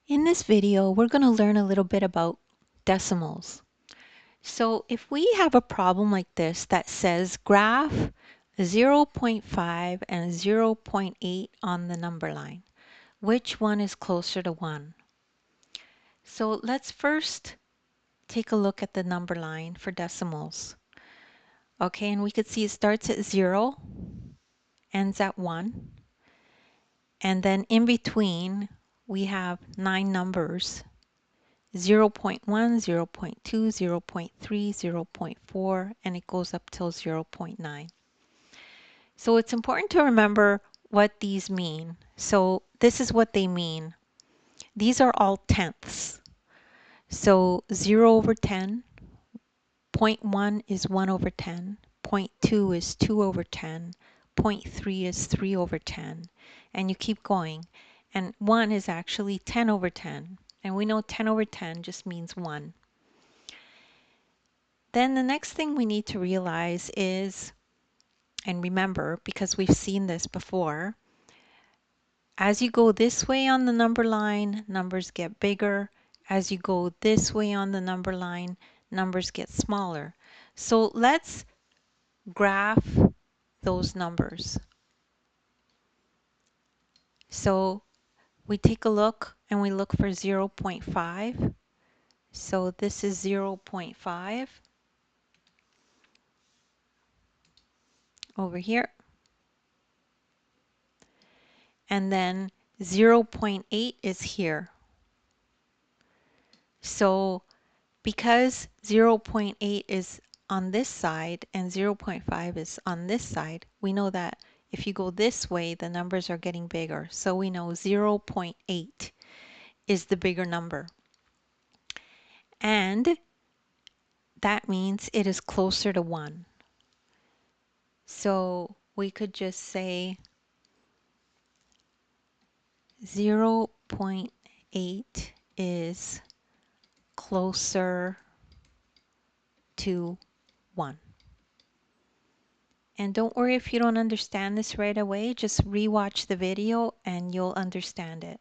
In this video, we're going to learn a little bit about decimals. So if we have a problem like this that says graph 0.5 and 0.8 on the number line, which one is closer to 1? So let's first take a look at the number line for decimals. Okay, and we could see it starts at 0, ends at 1, and then in between we have 9 numbers: 0.1, 0.2, 0.3, 0.4, and it goes up till 0.9. So it's important to remember what these mean. So this is what they mean. These are all tenths. So 0 over 10, 0.1 is 1 over 10, 0.2 is 2 over 10, 0.3 is 3 over 10, and you keep going. And 1 is actually 10 over 10. And we know 10 over 10 just means 1. Then the next thing we need to realize is, and remember, because we've seen this before, as you go this way on the number line, numbers get bigger. As you go this way on the number line, numbers get smaller. So let's graph those numbers. So we take a look and we look for 0.5. So this is 0.5 over here. And then 0.8 is here. So because 0.8 is on this side and 0.5 is on this side, we know that if you go this way, the numbers are getting bigger. So we know 0.8 is the bigger number. And that means it is closer to 1. So we could just say 0.8 is closer to 1. And don't worry if you don't understand this right away, just rewatch the video and you'll understand it.